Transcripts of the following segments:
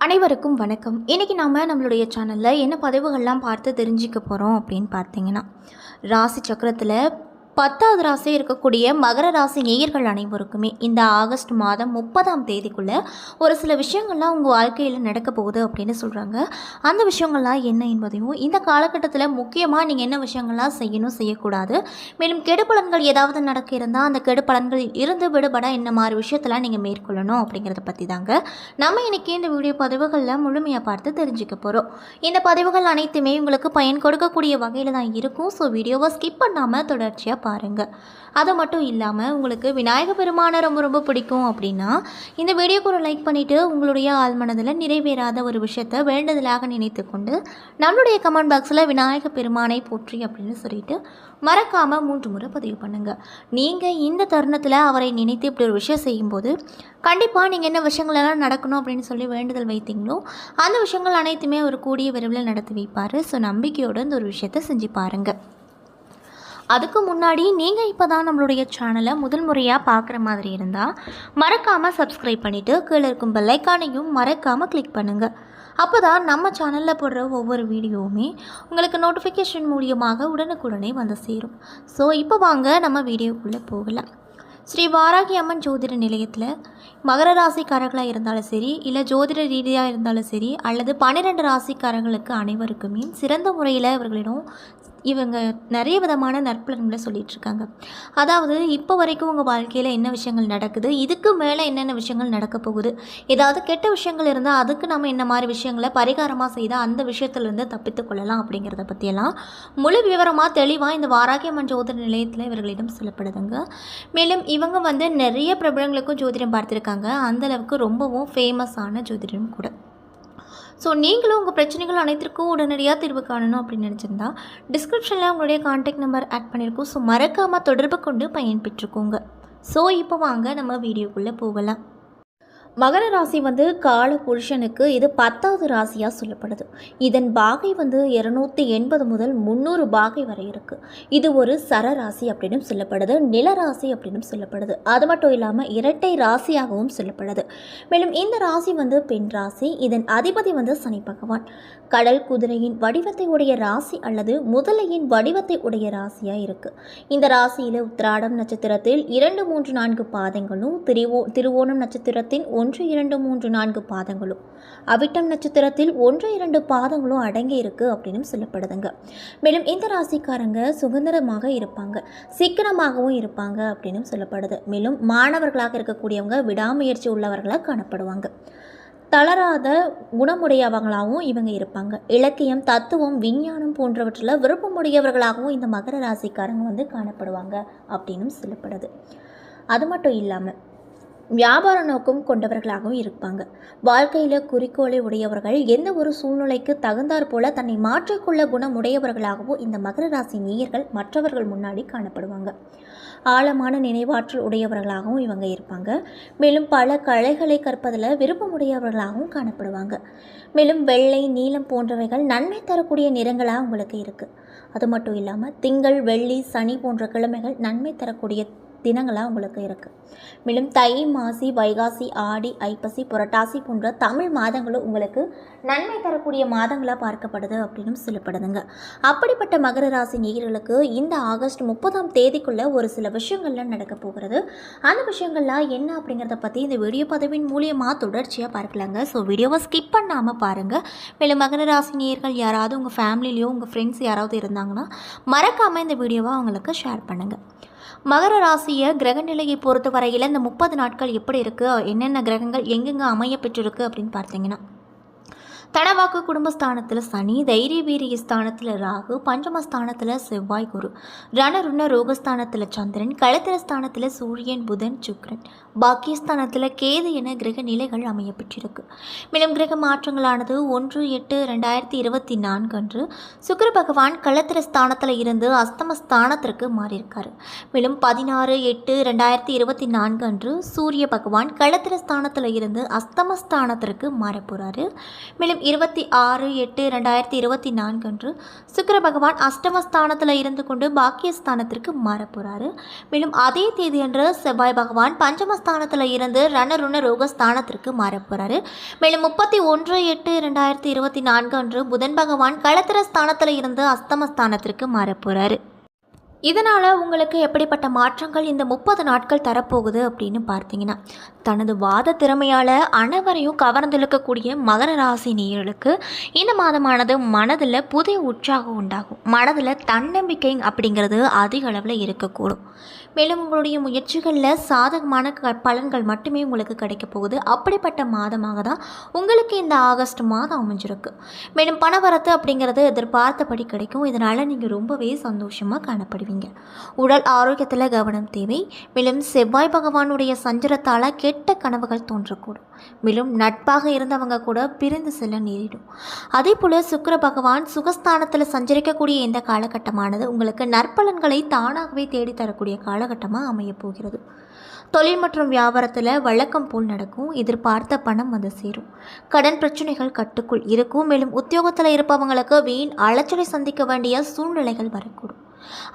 அனைவருக்கும் வணக்கம். இன்றைக்கி நம்மளுடைய சேனலில் என்ன பதிவுகள்லாம் பார்த்து தெரிஞ்சுக்க போகிறோம் அப்படின்னு பார்த்தீங்கன்னா, ராசி சக்கரத்தில் 10வது ராசி இருக்கக்கூடிய மகர ராசி நேயர்கள் அனைவருக்குமே இந்த ஆகஸ்ட் மாதம் 30ஆம் தேதிக்குள்ளே ஒரு சில விஷயங்கள்லாம் உங்கள் வாழ்க்கையில் நடக்க போகுது அப்படின்னு சொல்கிறாங்க. அந்த விஷயங்கள்லாம் என்ன என்பதையும், இந்த காலகட்டத்தில் முக்கியமாக நீங்கள் என்ன விஷயங்கள்லாம் செய்யணும் செய்யக்கூடாது, மேலும் கெடுபலன்கள் ஏதாவது நடக்க இருந்தால் அந்த கெடுபலன்களில் இருந்து விடுபட என்ன மாதிரி விஷயத்தெல்லாம் நீங்கள் மேற்கொள்ளணும் அப்படிங்கிறத பற்றி தாங்க நம்ம இன்றைக்கி இந்த வீடியோ பதிவுகளில் முழுமையாக பார்த்து தெரிஞ்சுக்க போகிறோம். இந்த பதிவுகள் அனைத்துமே உங்களுக்கு பயன் கொடுக்கக்கூடிய வகையில் தான் இருக்கும். ஸோ வீடியோவை ஸ்கிப் பண்ணாமல் தொடர்ச்சியாக பாருங்கள். அது மட்டும் இல்லாமல் உங்களுக்கு விநாயக பெருமானை ரொம்ப ரொம்ப பிடிக்கும் அப்படின்னா இந்த வீடியோக்கு ஒரு லைக் பண்ணிவிட்டு உங்களுடைய ஆழ்மனதில் நிறைவேறாத ஒரு விஷயத்தை வேண்டுதலாக நினைத்து கொண்டு நம்மளுடைய கமெண்ட் பாக்ஸில் விநாயக பெருமானை போற்றி அப்படின்னு சொல்லிட்டு மறக்காமல் 3 முறை பதிவு பண்ணுங்கள். நீங்கள் இந்த தருணத்தில் அவரை நினைத்து இப்படி ஒரு விஷயம் செய்யும்போது கண்டிப்பாக நீங்கள் என்ன விஷயங்களெல்லாம் நடக்கணும் அப்படின்னு சொல்லி வேண்டுதல் வைத்தீங்களோ அந்த விஷயங்கள் அனைத்துமே ஒரு கூடிய விரைவில் நடத்தி வைப்பார். ஸோ நம்பிக்கையோடு இந்த ஒரு விஷயத்தை செஞ்சு பாருங்கள். அதுக்கு முன்னாடி நீங்கள் இப்போ தான் நம்மளுடைய சேனலை முதல் முறையாக பார்க்குற மாதிரி இருந்தால் மறக்காமல் சப்ஸ்கிரைப் பண்ணிவிட்டு கீழே இருக்கும் பெல் ஐக்கானையும் மறக்காமல் கிளிக் பண்ணுங்கள். அப்போ தான் நம்ம சேனலில் போடுற ஒவ்வொரு வீடியோவுமே உங்களுக்கு நோட்டிஃபிகேஷன் மூலியமாக உடனுக்குடனே வந்து சேரும். ஸோ இப்போ வாங்க நம்ம வீடியோக்குள்ளே போகலாம். ஸ்ரீ வாராகி அம்மன் ஜோதிட நிலையத்தில் மகர ராசிக்காரர்களாக இருந்தாலும் சரி, இல்லை ஜோதிட ரீதியாக இருந்தாலும் சரி, அல்லது 12 ராசிக்காரர்களுக்கு அனைவருக்குமே சிறந்த முறையில் இவர்களிடம் இவங்க நிறைய விதமான நற்பலன்களை சொல்லிகிட்ருக்காங்க. அதாவது இப்போ வரைக்கும் உங்கள் வாழ்க்கையில் என்ன விஷயங்கள் நடக்குது, இதுக்கு மேலே என்னென்ன விஷயங்கள் நடக்க போகுது, ஏதாவது கெட்ட விஷயங்கள் இருந்தால் அதுக்கு நம்ம என்ன மாதிரி விஷயங்களை பரிகாரமாக செய்தால் அந்த விஷயத்துலேருந்து தப்பித்து கொள்ளலாம் அப்படிங்கிறத பற்றியெல்லாம் முழு விவரமாக தெளிவாக இந்த வாராகி அம்மன் ஜோதிட நிலையத்தில் இவர்களிடம் சொல்லப்படுதுங்க. மேலும் இவங்க நிறைய பிரபலங்களுக்கும் ஜோதிடம் பார்த்துருக்காங்க. அந்தளவுக்கு ரொம்பவும் ஃபேமஸான ஜோதிடம் கூட. ஸோ நீங்களும் உங்கள் பிரச்சனைகள் அனைத்திற்கும் உடனடியாக தீர்வு காணணும் அப்படின்னு நினச்சிருந்தா டிஸ்கிரிப்ஷனில் உங்களுடைய கான்டாக்ட் நம்பர் ஆட் பண்ணியிருக்கோம். ஸோ மறக்காமல் தொடர்பு கொண்டு பயன்பெற்றுக்கோங்க. ஸோ இப்போ வாங்க நம்ம வீடியோக்குள்ளே போகலாம். மகர ராசி கால புருஷனுக்கு இது 10வது ராசியாக சொல்லப்படுது. இதன் பாகை 280 முதல் 300 பாகை வரை இருக்குது. இது ஒரு சரராசி அப்படின்னு சொல்லப்படுது, நிலராசி அப்படின்னு சொல்லப்படுது. அது மட்டும் இல்லாமல் இரட்டை ராசியாகவும் சொல்லப்படுது. மேலும் இந்த ராசி பெண் ராசி. இதன் அதிபதி சனி பகவான். கடல் குதிரையின் வடிவத்தை உடைய ராசி அல்லது முதலையின் வடிவத்தை உடைய ராசியாக இருக்குது. இந்த ராசியில் உத்திராடம் நட்சத்திரத்தில் 2, 3, 4 பாதங்களும், திருவோணம் நட்சத்திரத்தின் 1, 2, 3, 4 பாதங்களும், அவிட்டம் நட்சத்திரத்தில் 1, 2 பாதங்களும் அடங்கி இருக்குது அப்படின்னு சொல்லப்படுதுங்க. மேலும் இந்த ராசிக்காரங்க சுதந்திரமாக இருப்பாங்க, சீக்கிரமாகவும் இருப்பாங்க அப்படின்னு சொல்லப்படுது. மேலும் மாணவர்களாக இருக்கக்கூடியவங்க விடாமுயற்சி உள்ளவர்களாக காணப்படுவாங்க. தளராத குணமுடையவங்களாகவும் இவங்க இருப்பாங்க. இலக்கியம், தத்துவம், விஞ்ஞானம் போன்றவற்றில் விருப்பமுடையவர்களாகவும் இந்த மகர ராசிக்காரங்க காணப்படுவாங்க அப்படின்னு சொல்லப்படுது. அது மட்டும் இல்லாமல் வியாபார நோக்கம் கொண்டவர்களாகவும் இருப்பாங்க. வாழ்க்கையில் குறிக்கோளை உடையவர்கள், எந்த ஒரு சூழ்நிலைக்கு தகுந்தாற் போல தன்னை மாற்றிக்கொள்ள குணம் உடையவர்களாகவும் இந்த மகர ராசி நேயர்கள் மற்றவர்கள் முன்னாடி காணப்படுவாங்க. ஆழமான நினைவாற்றல் உடையவர்களாகவும் இவங்க இருப்பாங்க. மேலும் பல கலைகளை கற்பதில் விருப்பமுடையவர்களாகவும் காணப்படுவாங்க. மேலும் வெள்ளை, நீலம் போன்றவைகள் நன்மை தரக்கூடிய நிறங்களாக உங்களுக்கு இருக்குது. அது மட்டும் இல்லாமல் திங்கள், வெள்ளி, சனி போன்ற கிழமைகள் நன்மை தரக்கூடிய தினங்களாக உங்களுக்கு இருக்குது. மேலும் தை, மாசி, வைகாசி, ஆடி, ஐப்பசி, புரட்டாசி போன்ற தமிழ் மாதங்களும் உங்களுக்கு நன்மை தரக்கூடிய மாதங்களாக பார்க்கப்படுது அப்படின்னு சொல்லப்படுதுங்க. அப்படிப்பட்ட மகர ராசி நேயர்களுக்கு இந்த ஆகஸ்ட் 30ஆம் தேதிக்குள்ளே ஒரு சில விஷயங்கள்லாம் நடக்க போகிறது. அந்த விஷயங்கள்லாம் என்ன அப்படிங்கிறத பற்றி இந்த வீடியோ பதிவின் மூலியமாக தொடர்ச்சியாக பார்க்கலாங்க. ஸோ வீடியோவை ஸ்கிப் பண்ணாமல் பாருங்கள். மேலும் மகர ராசி நேயர்கள் யாராவது உங்கள் ஃபேமிலிலையோ உங்கள் ஃப்ரெண்ட்ஸ் யாராவது இருந்தாங்கன்னா மறக்காமல் இந்த வீடியோவை அவங்களுக்கு ஷேர் பண்ணுங்கள். மகர ராசியை கிரக நிலையை பொறுத்த வரையில் இந்த 30 நாட்கள் எப்படி இருக்குது, என்னென்ன கிரகங்கள் எங்கெங்கே அமைய பெற்றிருக்கு அப்படின்னு பார்த்தீங்கன்னா, தனவாக்கு குடும்பஸ்தானத்தில் சனி, தைரிய வீரிய ஸ்தானத்தில் ராகு, பஞ்சமஸ்தானத்தில் செவ்வாய், குரு, ரணருண ரோகஸ்தானத்தில் சந்திரன், களத்திரஸ்தானத்தில் சூரியன், புதன், சுக்கிரன், பாக்கியஸ்தானத்தில் கேது என கிரக நிலைகள் அமைய பெற்றிருக்கு. மேலும் கிரக மாற்றங்களானது 1/8/2024 அன்று சுக்கிர பகவான் களத்திரஸ்தானத்தில் இருந்து அஸ்தமஸ்தானத்திற்கு மாறியிருக்காரு. மேலும் 16/8/2024 அன்று சூரிய பகவான் களத்திரஸ்தானத்தில் இருந்து அஸ்தமஸ்தானத்திற்கு மாறப்போகிறாரு. மேலும் 26/8/2024 அன்று சுக்கிர பகவான் அஷ்டமஸ்தானத்தில் இருந்து கொண்டு பாக்கியஸ்தானத்திற்கு மாறப்போகிறாரு. மேலும் அதே தேதி அன்று செவ்வாய் பகவான் பஞ்சமஸ்தான அஷ்டமஸ்தானத்தில் இருந்து ரணருண ரோகஸ்தானத்திற்கு மாறப்போகிறாரு. மேலும் 31/8/2024 அன்று புதன் பகவான் களத்திர ஸ்தானத்தில் இருந்து அஸ்தமஸ்தானத்திற்கு மாறப்போகிறாரு. இதனால் உங்களுக்கு எப்படிப்பட்ட மாற்றங்கள் இந்த 30 நாட்கள் தரப்போகுது அப்படின்னு பார்த்தீங்கன்னா, தனது வாத திறமையால் அனைவரையும் கவர்ந்திழுக்கக்கூடிய மகர ராசி நேயர்களுக்கு இந்த மாதமானது மனதில் புதிய உற்சாகம் உண்டாகும். மனதில் தன்னம்பிக்கை அப்படிங்கிறது அதிக அளவில் இருக்கக்கூடும். மேலும் உங்களுடைய முயற்சிகளில் சாதகமான பலன்கள் மட்டுமே உங்களுக்கு கிடைக்க போகுது. அப்படிப்பட்ட மாதமாக தான் உங்களுக்கு இந்த ஆகஸ்ட் மாதம் அமைஞ்சிருக்கு. மேலும் பணவரத்து அப்படிங்கிறது எதிர்பார்த்தபடி கிடைக்கும். இதனால் நீங்கள் ரொம்பவே சந்தோஷமாக காணப்படுவீங்க. உடல் ஆரோக்கியத்தில் கவனம் தேவை. மேலும் செவ்வாய் பகவானுடைய சஞ்சலத்தால் கெட்ட கனவுகள் தோன்றக்கூடும். மேலும் நட்பாக இருந்தவங்க கூட பிரிந்து செல்ல நேரிடும். அதே போல் சுக்கிர பகவான் சுகஸ்தானத்தில் சஞ்சரிக்கக்கூடிய இந்த காலகட்டமானது உங்களுக்கு நற்பலன்களை தானாகவே தேடித்தரக்கூடிய காலகட்டமாக அமையப் போகிறது. தொழில் மற்றும் வியாபாரத்தில் வழக்கம் போல் நடக்கும். எதிர்பார்த்த பணம் வந்து சேரும். கடன் பிரச்சனைகள் கட்டுக்குள் இருக்கும். மேலும் உத்தியோகத்தில் இருப்பவங்களுக்கு வீண் அலைச்சலை சந்திக்க வேண்டிய சூழ்நிலைகள் வரக்கூடும்.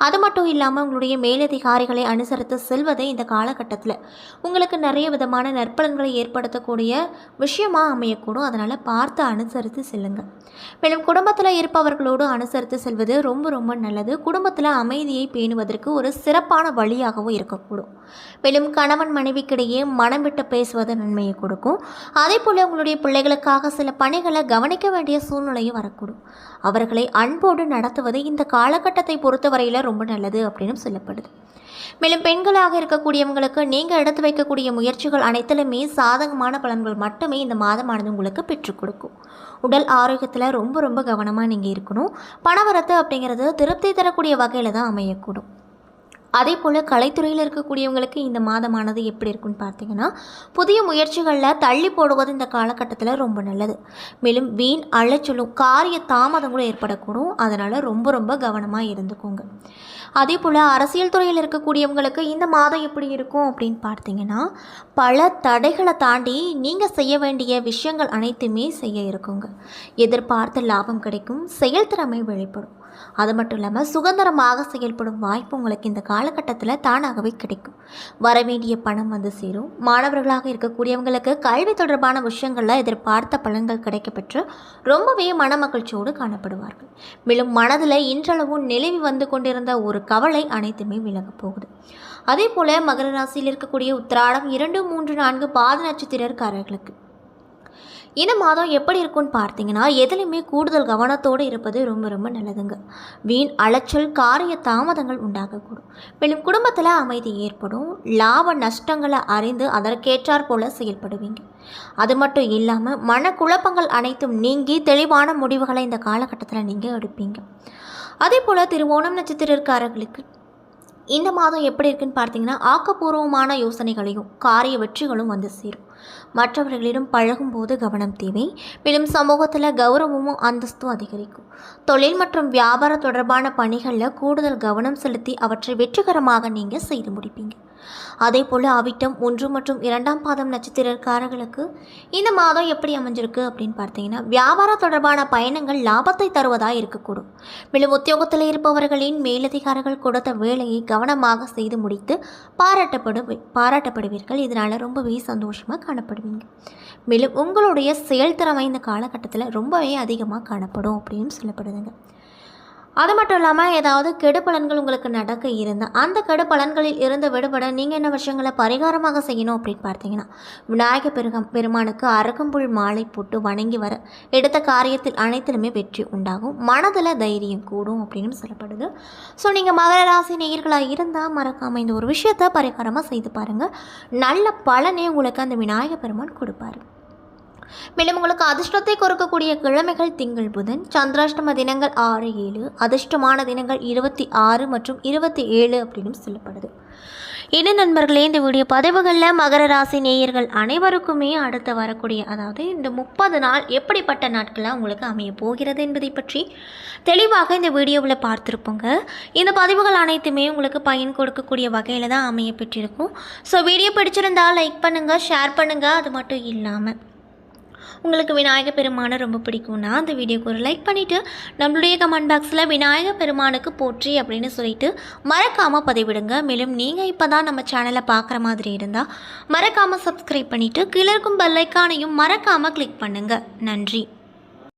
அது மட்டும் இல்லாமல் உங்களுடைய மேலதிகாரிகளை அனுசரித்து செல்வதே இந்த காலகட்டத்தில் உங்களுக்கு நிறைய விதமான நற்பலன்களை ஏற்படுத்தக்கூடிய விஷயமாக அமையக்கூடும். அதனால் பார்த்து அனுசரித்து செல்லுங்கள். மேலும் குடும்பத்தில் இருப்பவர்களோடு அனுசரித்து செல்வது ரொம்ப ரொம்ப நல்லது. குடும்பத்தில் அமைதியை பேணுவதற்கு ஒரு சிறப்பான வழியாகவும் இருக்கக்கூடும். மேலும் கணவன் மனைவிக்கிடையே மனம் விட்டு பேசுவது நன்மையை கொடுக்கும். அதே போல் உங்களுடைய பிள்ளைகளுக்காக சில பணிகளை கவனிக்க வேண்டிய சூழ்நிலையும் வரக்கூடும். அவர்களை அன்போடு நடத்துவது இந்த காலகட்டத்தை பொறுத்தவரையில் ரொம்ப நல்லது அப்படின்னு சொல்லப்படுது. மேலும் பெண்களாக இருக்கக்கூடியவங்களுக்கு நீங்கள் எடுத்து வைக்கக்கூடிய முயற்சிகள் அனைத்திலுமே சாதகமான பலன்கள் மட்டுமே இந்த மாதமானது உங்களுக்கு பெற்றுக் கொடுக்கும். உடல் ஆரோக்கியத்தில் ரொம்ப ரொம்ப கவனமாக நீங்கள் இருக்கணும். பணவரத்து அப்படிங்கிறது திருப்தி தரக்கூடிய வகையில் தான் அமையக்கூடும். அதே போல் கலைத்துறையில் இருக்கக்கூடியவங்களுக்கு இந்த மாதமானது எப்படி இருக்குன்னு பார்த்தீங்கன்னா, புதிய முயற்சிகளில் தள்ளி போடுவது இந்த காலகட்டத்தில் ரொம்ப நல்லது. மேலும் வீண் அலைச்சலும் காரிய தாமதங்களும் ஏற்படக்கூடும். அதனால் ரொம்ப ரொம்ப கவனமாக இருந்துக்கோங்க. அதே போல் அரசியல் துறையில் இருக்கக்கூடியவங்களுக்கு இந்த மாதம் எப்படி இருக்கும் அப்படின்னு பார்த்தீங்கன்னா, பல தடைகளை தாண்டி நீங்கள் செய்ய வேண்டிய விஷயங்கள் அனைத்துமே செய்ய இருக்குங்க. எதிர்பார்த்த லாபம் கிடைக்கும். செயல்திறமை வெளிப்படும். அது மட்டும் இல்லாமல் சுதந்திரமாக செயல்படும் வாய்ப்பு உங்களுக்கு இந்த காலகட்டத்தில் தானாகவே கிடைக்கும். வரவேண்டிய பணம் வந்து சேரும். மாணவர்களாக இருக்கக்கூடியவங்களுக்கு கல்வி தொடர்பான விஷயங்களில் எதிர்பார்த்த பலன்கள் கிடைக்கப்பெற்று ரொம்பவே மன மகிழ்ச்சியோடு காணப்படுவார்கள். மேலும் மனதில் இன்றளவும் நிலவி வந்து கொண்டிருந்த ஒரு கவலை அனைத்துமே விலகப் போகுது. அதே போல் மகர ராசியில் இருக்கக்கூடிய உத்திராடம் 2, 3, 4 பாத நட்சத்திரக்காரர்களுக்கு இந்த மாதம் எப்படி இருக்குன்னு பார்த்தீங்கன்னா, எதுலையுமே கூடுதல் கவனத்தோடு இருப்பது ரொம்ப ரொம்ப நல்லதுங்க. வீண் அலைச்சல் காரிய தாமதங்கள் உண்டாகக்கூடும். மேலும் குடும்பத்தில் அமைதி ஏற்படும். லாப நஷ்டங்களை அறிந்து அதற்கேற்றாற் போல செயல்படுவீங்க. அது மட்டும் இல்லாமல் மனக்குழப்பங்கள் அனைத்தும் நீங்கி தெளிவான முடிவுகளை இந்த காலகட்டத்தில் நீங்கள் எடுப்பீங்க. அதே போல் திருவோணம் நட்சத்திரக்காரர்களுக்கு இந்த மாதம் எப்படி இருக்குன்னு பார்த்தீங்கன்னா, ஆக்கப்பூர்வமான யோசனைகளையும் காரிய வெற்றிகளும் வந்து சேரும். மற்றவர்களிடம் பழகும்போது கவனம் தேவை. மேலும் சமூகத்தில் கௌரவமும் அந்தஸ்தும் அதிகரிக்கும். தொழில் மற்றும் வியாபார தொடர்பான பணிகளில் கூடுதல் கவனம் செலுத்தி அவற்றை வெற்றிகரமாக நீங்கள் செய்து முடிப்பீங்க. அதே போல் அவிட்டம் 1 மற்றும் 2ஆம் பாதம் நட்சத்திரக்காரர்களுக்கு இந்த மாதம் எப்படி அமைஞ்சிருக்கு அப்படின்னு பார்த்தீங்கன்னா, வியாபார தொடர்பான பயணங்கள் லாபத்தை தருவதாக இருக்கக்கூடும். மேலும் உத்தியோகத்தில் இருப்பவர்களின் மேலதிகாரிகள் கொடுத்த வேலையை கவனமாக செய்து முடித்து பாராட்டப்படுவீர்கள். இதனால் ரொம்பவே சந்தோஷமாக காணப்படுவீங்க. மேலும் உங்களுடைய செயல்திறமை இந்த காலகட்டத்தில் ரொம்பவே அதிகமாக காணப்படும் அப்படின்னு சொல்லப்படுதுங்க. அது மட்டும் இல்லாமல் ஏதாவது கெடு பலன்கள் உங்களுக்கு நடக்க இருந்தால் அந்த கெடு பலன்களில் இருந்து விடுபட நீங்கள் என்ன விஷயங்களை பரிகாரமாக செய்யணும் அப்படின்னு பார்த்தீங்கன்னா, விநாயக பெருமானுக்கு அருகம்புல் மாலை போட்டு வணங்கி வர எடுத்த காரியத்தில் அனைத்திலுமே வெற்றி உண்டாகும். மனதில் தைரியம் கூடும் அப்படின்னு சொல்லப்படுது. ஸோ நீங்கள் மகர ராசி நேயர்களாக இருந்தால் மறக்காமல் இந்த ஒரு விஷயத்தை பரிகாரமாக செய்து பாருங்கள். நல்ல பலனே உங்களுக்கு அந்த விநாயக பெருமான் கொடுப்பாரு. மேலும் உங்களுக்கு அதிர்ஷ்டத்தை கொடுக்கக்கூடிய கிழமைகள் திங்கள் புதன். சந்திராஷ்டம தினங்கள் 6, 7. அதிர்ஷ்டமான தினங்கள் 26 மற்றும் 27 அப்படின்னு சொல்லப்படுது. என்ன நண்பர்களே, இந்த வீடியோ பதிவுகளில் மகர ராசி நேயர்கள் அனைவருக்குமே அடுத்து வரக்கூடிய அதாவது இந்த 30 நாள் எப்படிப்பட்ட நாட்களாக உங்களுக்கு அமைய போகிறது என்பதை பற்றி தெளிவாக இந்த வீடியோவில் பார்த்துருப்போங்க. இந்த பதிவுகள் அனைத்துமே உங்களுக்கு பயன் கொடுக்கக்கூடிய வகையில் தான் அமைய பெற்றிருக்கும். ஸோ வீடியோ பிடிச்சிருந்தால் லைக் பண்ணுங்கள், ஷேர் பண்ணுங்கள். அது மட்டும் இல்லாமல் உங்களுக்கு விநாயகர் பெருமானை ரொம்ப பிடிக்கும்னா அந்த வீடியோக்கு ஒரு லைக் பண்ணிவிட்டு நம்மளுடைய கமெண்ட் பாக்ஸில் விநாயகர் பெருமானுக்கு போற்றி அப்படின்னு சொல்லிட்டு மறக்காமல் பதிவிடுங்க. மேலும் நீங்கள் இப்போ தான் நம்ம சேனலை பார்க்குற மாதிரி இருந்தால் மறக்காமல் சப்ஸ்கிரைப் பண்ணிவிட்டு கீழே இருக்கும் பெல் ஐக்கானையும் மறக்காமல் கிளிக் பண்ணுங்கள். நன்றி.